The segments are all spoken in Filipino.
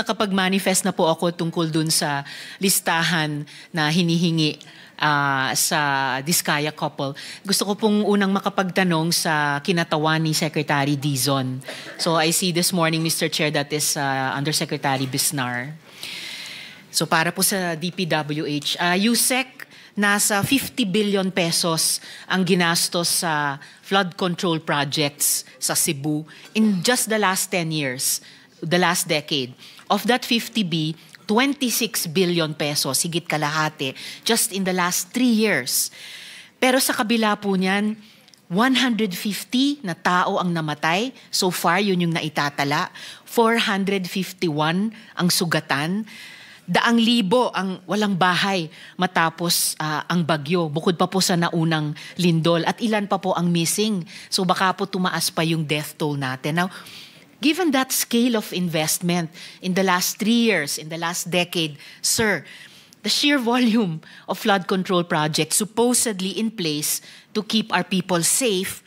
nakapag-manifest na po ako tungkol dun sa listahan na hinihingi sa Diskaya couple. Gusto ko pong unang makapagtanong sa kinatawan ni Secretary Dizon. So I see this morning, Mr. Chair, that is Undersecretary Bisnar. So para po sa DPWH, USEC, nasa 50 billion pesos ang ginastos sa flood control projects sa Cebu in just the last 10 years, the last decade. Of that 50B, 26 billion pesos, higit kalahati, just in the last 3 years. Pero sa kabila po niyan, 150 na tao ang namatay. So far, yun yung naitatala. 451 ang sugatan. 100,000 ang walang bahay matapos ang bagyo. Bukod pa po sa naunang lindol. At ilan pa po ang missing. So baka po tumaas pa yung death toll natin. Now, given that scale of investment in the last 3 years, in the last decade, sir, the sheer volume of flood control projects supposedly in place to keep our people safe,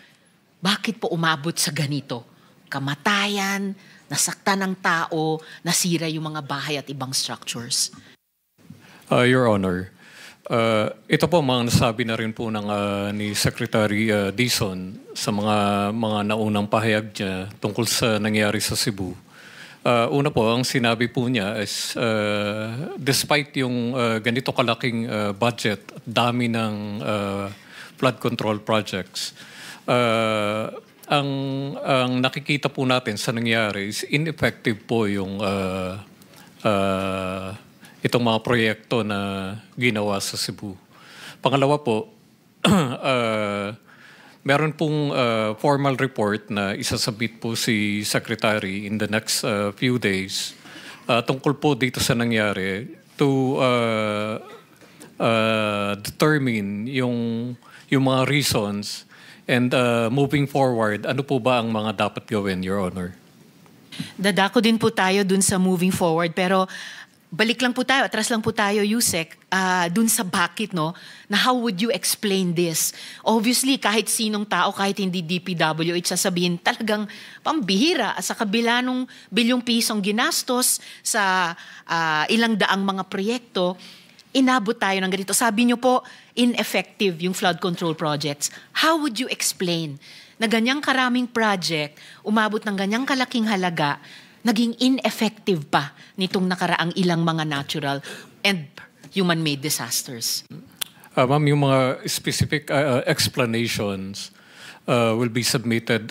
bakit po umabot sa ganito? Kamatayan, nasaktan ng tao, nasira yung mga bahay at ibang structures. Your Honor, ito po mga nasabi na rin po ng ni Secretary Dizon sa mga naunang pahayag niya tungkol sa nangyari sa Cebu. Una po, ang sinabi po niya is despite yung ganito kalaking budget, dami ng flood control projects, ang nakikita po natin sa nangyari is ineffective po yung itong mga proyekto na ginawa sa Cebu. Pangalawa po, meron pong formal report na isasabit po si Secretary in the next few days tungkol po dito sa nangyari to determine yung mga reasons and moving forward, ano po ba ang mga dapat gawin, Your Honor? Dadako din po tayo dun sa moving forward, pero balik lang po tayo, atras lang po tayo, Yusek, dun sa bakit, no? Na how would you explain this? Obviously, kahit sinong tao, kahit hindi DPWH, sasabihin talagang pambihira sa kabila nung bilyong pisong ginastos sa ilang daang mga proyekto, inabot tayo ng ganito. Sabi niyo po, ineffective yung flood control projects. How would you explain na ganyang karaming project, umabot ng ganyang kalaking halaga, naging ineffective pa nitong nakaraang ilang mga natural and human-made disasters? Ma'am, yung mga specific explanations will be submitted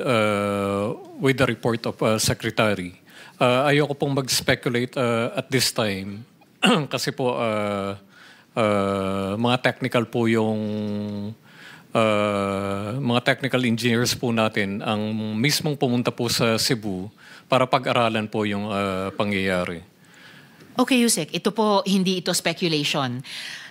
with the report of Secretary. Ayoko pong mag-speculate at this time kasi po mga technical po yung mga technical engineers po natin ang mismong pumunta po sa Cebu para pag-aralan po yung pangyayari. Okay, Yusek, ito po, hindi ito speculation.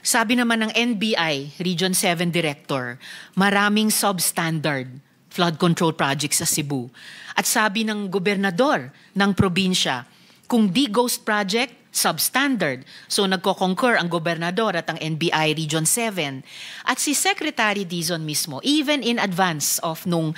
Sabi naman ng NBI, Region 7 Director, maraming substandard flood control projects sa Cebu. At sabi ng gobernador ng probinsya, kung di ghost project, substandard. So nagko-concur ang gobernador at ang NBI Region 7. At si Secretary Dizon mismo, even in advance of nung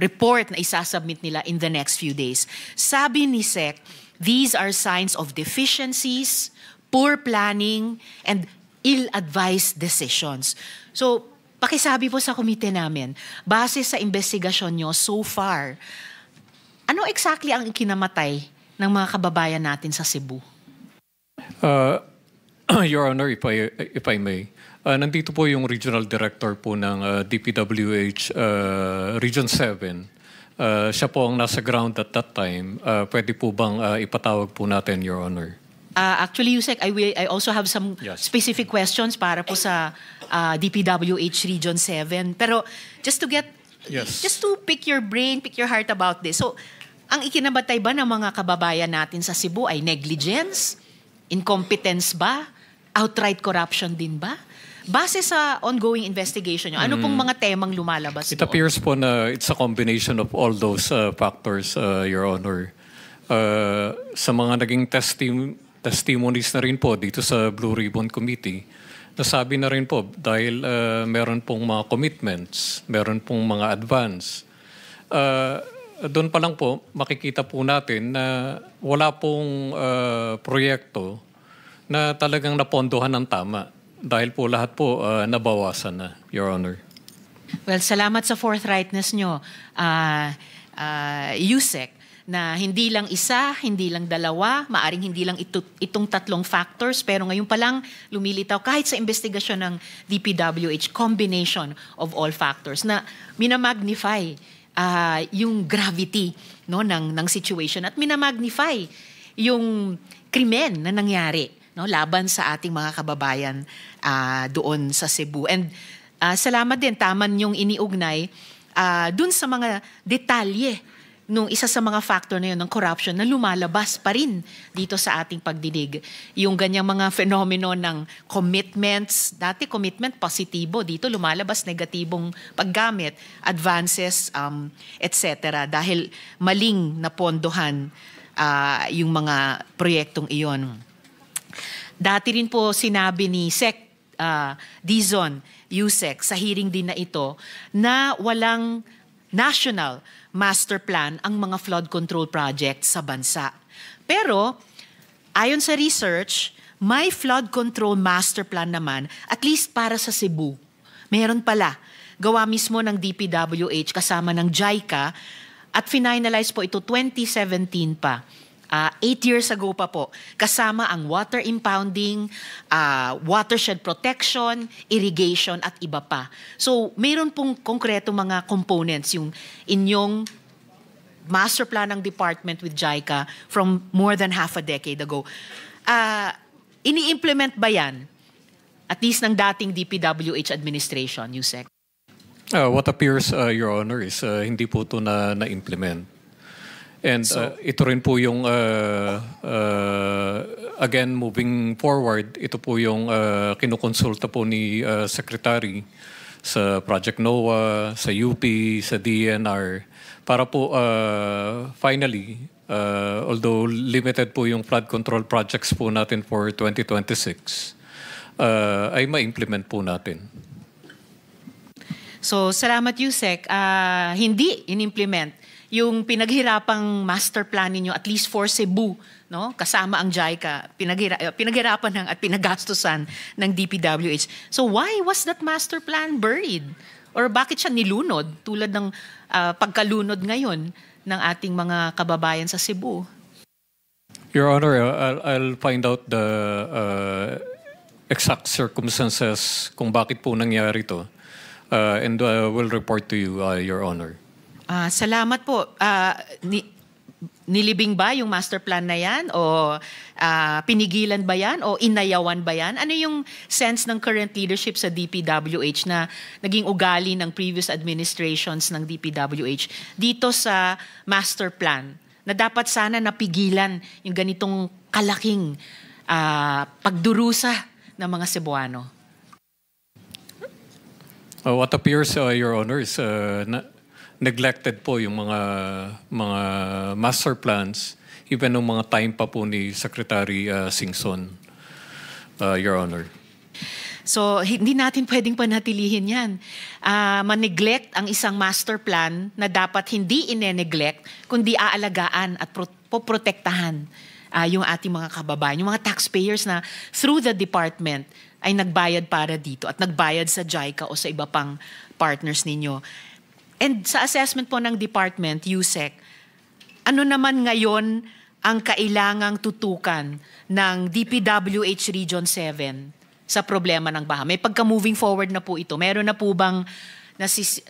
report na isasubmit nila in the next few days, sabi ni Sec, these are signs of deficiencies, poor planning, and ill-advised decisions. So, pakisabi po sa komite namin, base sa investigasyon nyo so far, ano exactly ang ikinamatay ng mga kababayan natin sa Cebu? Your Honor, if I may, nandito po yung Regional Director po ng DPWH Region 7. Siya po ang nasa ground at that time. Pwede po bang ipatawag po natin, Your Honor? Actually, Yusek, I also have some specific questions para po sa DPWH Region 7. Pero just to pick your brain, pick your heart about this. So, ang ikinabatay ba ng mga kababayan natin sa Cebu ay negligence? Incompetence ba? Outright corruption din ba? Base sa ongoing investigation nyo, ano pong mga temang lumalabas It appears po na it's a combination of all those factors, Your Honor. Sa mga naging testimonies na rin po dito sa Blue Ribbon Committee, nasabi na rin po dahil meron pong mga commitments, meron pong mga advance. doon pa lang po, makikita po natin na wala pong proyekto na talagang napondohan ng tama. Dahil po lahat po nabawasan na, Your Honor. Well, salamat sa forthrightness nyo, Yusek, na hindi lang isa, hindi lang dalawa, maaring hindi lang itong tatlong factors, pero ngayon pa lang lumilitaw kahit sa investigasyon ng DPWH, combination of all factors na minamagnify yung gravity, no, ng situation at minamagnify yung krimen na nangyari, no, laban sa ating mga kababayan doon sa Cebu. And salamat din, taman yung iniugnay dun sa mga detalye nung isa sa mga factor na yun ng corruption na lumalabas pa rin dito sa ating pagdinig. Yung ganyang mga fenomeno ng commitments, dati commitment positibo, dito lumalabas negatibong paggamit, advances, etc. Dahil maling napondohan yung mga proyektong iyon. Dati rin po sinabi ni Sec. Dizon, Yusek, sa hearing din na ito, na walang national master plan ang mga flood control projects sa bansa. Pero, ayon sa research, may flood control master plan naman, at least para sa Cebu. Meron pala. Gawa mismo ng DPWH kasama ng JICA at finalize po ito 2017 pa. 8 years ago pa po, kasama ang water impounding, watershed protection, irrigation at iba pa. So, mayroon pong konkreto mga components yung inyong master plan ng department with JICA from more than half a decade ago. Ini-implement ba yan? At least ng dating DPWH administration, Yusek? What appears, Your Honor, is hindi po ito na-implement. And ito rin po yung, again, moving forward, ito po yung kinukonsulta po ni Secretary sa Project NOAA, sa UP, sa DNR, para po finally, although limited po yung flood control projects po natin for 2026, ay ma-implement po natin. So, salamat Yusek. Hindi in-implement yung pinaghirapang master plan ninyo, at least for Cebu, no? Kasama ang JICA, pinaghirapan at pinagastusan ng DPWH. So why was that master plan buried? Or bakit siya nilunod tulad ng pagkalunod ngayon ng ating mga kababayan sa Cebu? Your Honor, I'll find out the exact circumstances kung bakit po nangyari to. And will report to you, Your Honor. Salamat po. Nilibing ba yung master plan na yan? O pinigilan ba yan? O inayawan ba yan? Ano yung sense ng current leadership sa DPWH na naging ugali ng previous administrations ng DPWH dito sa master plan na dapat sana napigilan yung ganitong kalaking pagdurusa ng mga Cebuano? What appears, Your Honor, is neglected po yung mga master plans, even nung mga time pa po ni Secretary Singson, Your Honor. So, hindi natin pwedeng panatilihin yan. Ma-neglect ang isang master plan na dapat hindi ine-neglect, kundi aalagaan at poprotektahan yung ating mga kababayan, yung mga taxpayers na through the department ay nagbayad para dito at nagbayad sa JICA o sa iba pang partners ninyo. And sa assessment po ng department, Yusek, ano naman ngayon ang kailangang tutukan ng DPWH Region 7 sa problema ng baha? May pagka-moving forward na po ito. Meron na po bang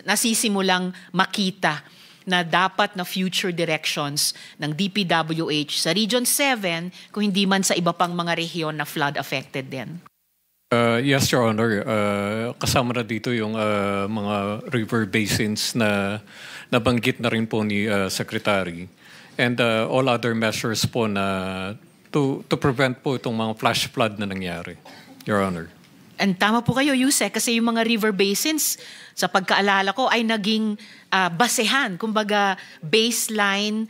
nasisimulang makita na dapat na future directions ng DPWH sa Region 7 kung hindi man sa iba pang mga rehiyon na flood affected din? Yes, Your Honor. Kasama na dito yung mga river basins na nabanggit na rin po ni Secretary. And all other measures po na to prevent po itong mga flash flood na nangyari, Your Honor. And tama po kayo, Yusek, kasi yung mga river basins, sa pagkaalala ko, ay naging basehan, kumbaga baseline,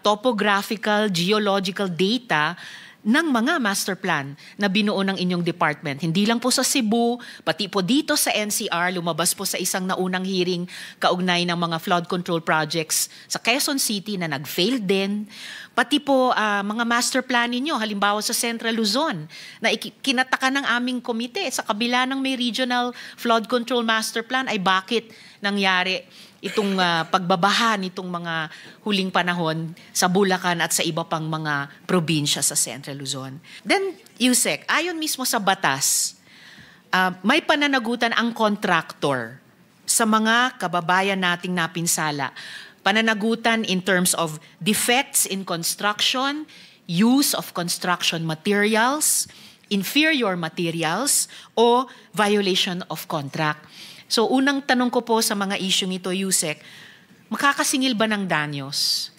topographical, geological data ng mga master plan na binuo ng inyong department. Hindi lang po sa Cebu, pati po dito sa NCR, lumabas po sa isang naunang hearing kaugnay ng mga flood control projects sa Quezon City na nag-fail din. Pati po mga master plan ninyo, halimbawa sa Central Luzon, na kinataka ng aming komite sa kabila ng may regional flood control master plan ay bakit nangyari itong pagbabaha nitong mga huling panahon sa Bulacan at sa iba pang mga probinsya sa Central Luzon. Then, Yusek, ayon mismo sa batas, may pananagutan ang contractor sa mga kababayan nating napinsala. Pananagutan in terms of defects in construction, use of construction materials, inferior materials, o violation of contract. So unang tanong ko po sa mga isyong ito, Yusek, makakasingil ba ng danyos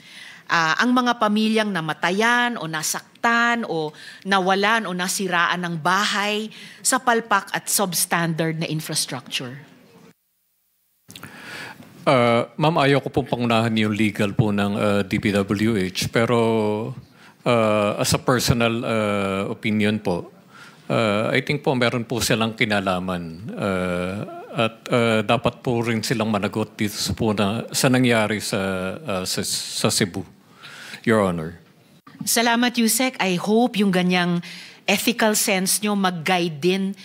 ang mga pamilyang namatayan o nasaktan o nawalan o nasiraan ng bahay sa palpak at substandard na infrastructure? Ma'am, ayaw ko pong pangunahan yung legal po ng DPWH, pero as a personal opinion po, I think po meron po silang kinalaman at dapat po rin silang managot dito sa nangyari sa Cebu, Your Honor. Salamat, Yusek. I hope yung ganyang ethical sense nyo mag-guide din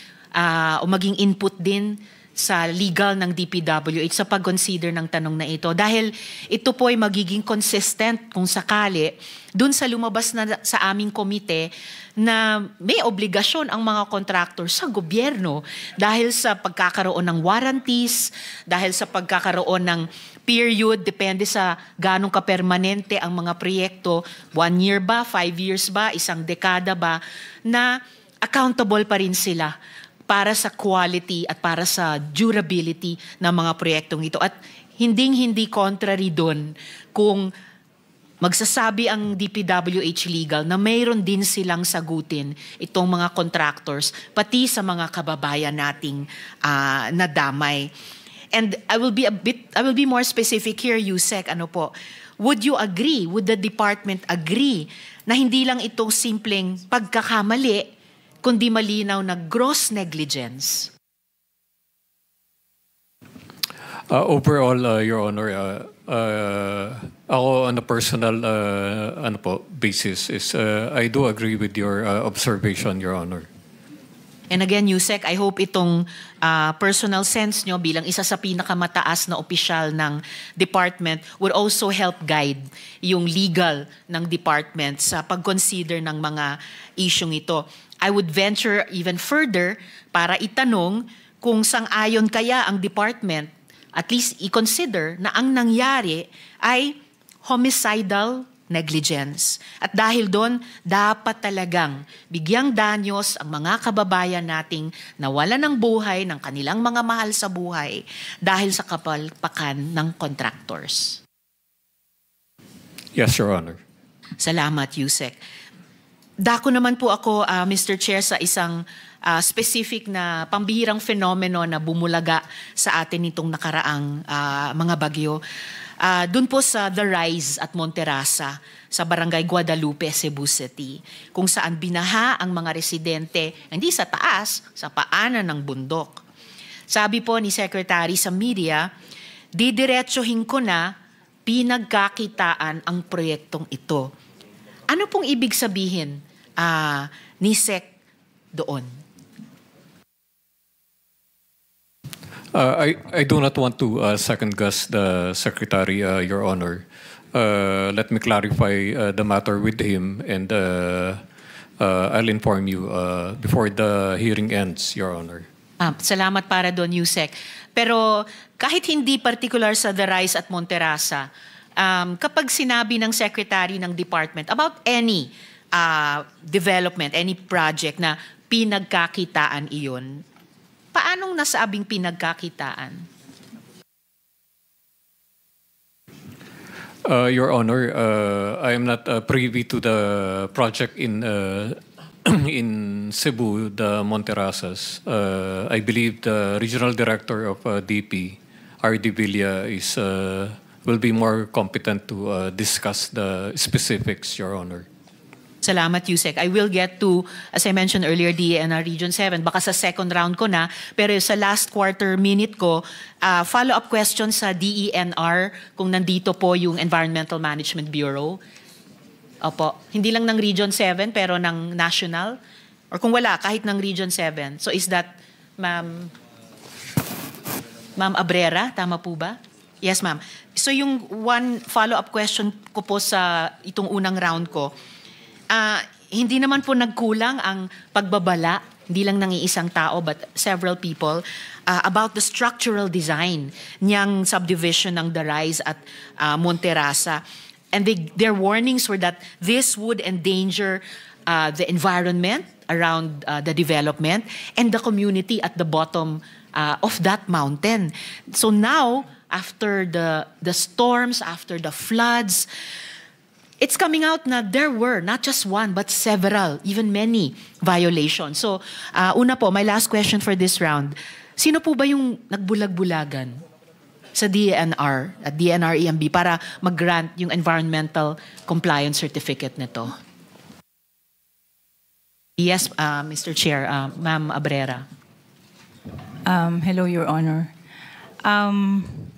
o maging input din sa legal ng DPWH sa pag-consider ng tanong na ito. Dahil ito po ay magiging consistent kung sakali dun sa lumabas na sa aming komite na may obligasyon ang mga contractor sa gobyerno dahil sa pagkakaroon ng warranties, dahil sa pagkakaroon ng period, depende sa ganong kapermanente ang mga proyekto, 1 year ba, 5 years ba, 1 dekada ba, na accountable pa rin sila para sa quality at para sa durability ng mga proyektong ito. At hinding-hindi contrary doon kung magsasabi ang DPWH Legal na mayroon din silang sagutin itong mga contractors, pati sa mga kababayan nating nadamay. And I will be more specific here, Yusek. Ano po? Would you agree, would the department agree na hindi lang ito simpleng pagkakamali, kundi malinaw na gross negligence? Overall, Your Honor, ako on a personal basis is I do agree with your observation, Your Honor. And again, Yusek, I hope itong personal sense nyo bilang isa sa pinakamataas na opisyal ng department would also help guide yung legal ng department sa pag-consider ng mga isyong ito. I would venture even further para itanong kung sang-ayon kaya ang department, at least i-consider na ang nangyari ay homicidal negligence. At dahil doon, dapat talagang bigyang danyos ang mga kababayan nating nawalan ng buhay ng kanilang mga mahal sa buhay dahil sa kapalpakan ng contractors. Yes, Your Honor. Salamat, Yusek. Dako naman po ako, Mr. Chair, sa isang specific na pambihirang fenomeno na bumulaga sa atin nitong nakaraang mga bagyo. Doon po sa The Rise at Monterasa sa Barangay Guadalupe, Cebu City, kung saan binaha ang mga residente hindi sa taas, sa paanan ng bundok. Sabi po ni Secretary sa media, didiretsuhin ko na pinagkakitaan ang proyektong ito. Ano pong ibig sabihin ni Sec doon? I do not want to second-guess the Secretary, Your Honor. Let me clarify the matter with him and I'll inform you before the hearing ends, Your Honor. Salamat para doon, Yusek. Pero kahit hindi particular sa The Rise at Monterasa, kapag sinabi ng Secretary ng Department about any development, any project na pinagkakitaan iyon, paanong nasabing pinagkakitaan? Your Honor, I am not privy to the project in Cebu, the Monterasas. I believe the Regional Director of DP, R.D. Villa, will be more competent to discuss the specifics, Your Honor. Salamat, Yusek. I will get to, as I mentioned earlier, DENR Region 7. Baka sa second round ko na, pero sa last quarter minute ko, follow-up question sa DENR kung nandito po yung Environmental Management Bureau. Opo. Hindi lang ng Region 7, pero ng national. Or kung wala, kahit ng Region 7. So is that, Ma'am Abrera, tama po ba? Yes, ma'am. So yung one follow-up question ko po sa itong unang round ko, hindi naman po nagkulang ang pagbabala, hindi lang ng iisang tao but several people, about the structural design niyang subdivision ng Darais at Monterasa. And their warnings were that this would endanger the environment around the development and the community at the bottom of that mountain. So now, after the storms, after the floods, it's coming out na there were not just one but several, even many violations. So, una po, my last question for this round. Sino po ba yung nagbulag-bulagan sa DENR at DENR EMB para mag-grant yung environmental compliance certificate nito? Yes, Mr. Chair, Ma'am Abrera. Hello, Your Honor.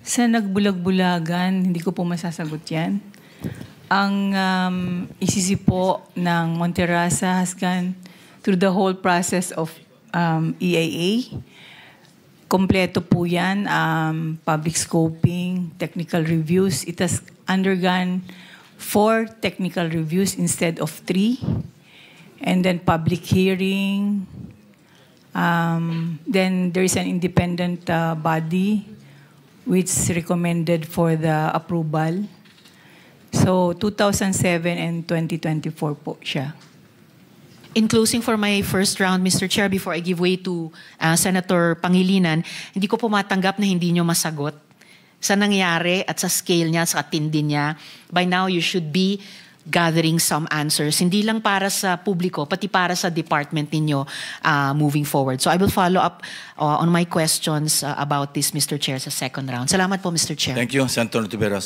Sa nagbulag-bulagan, hindi ko po masasagot yan. Ang ICC po ng Monterasa has gone through the whole process of EIA. Kompleto po yan, public scoping, technical reviews. It has undergone 4 technical reviews instead of 3. And then public hearing. Then there is an independent body which recommended for the approval. So 2007 and 2024 po siya. In closing for my first round, Mr. Chair, before I give way to Senator Pangilinan, hindi ko po matanggap na hindi nyo masagot. Sa nangyari at sa scale niya, sa tindi niya, by now you should be gathering some answers, hindi lang para sa publiko, pati para sa department ninyo moving forward. So I will follow up on my questions about this, Mr. Chair, sa second round. Salamat po, Mr. Chair. Thank you, Senator Tiveros.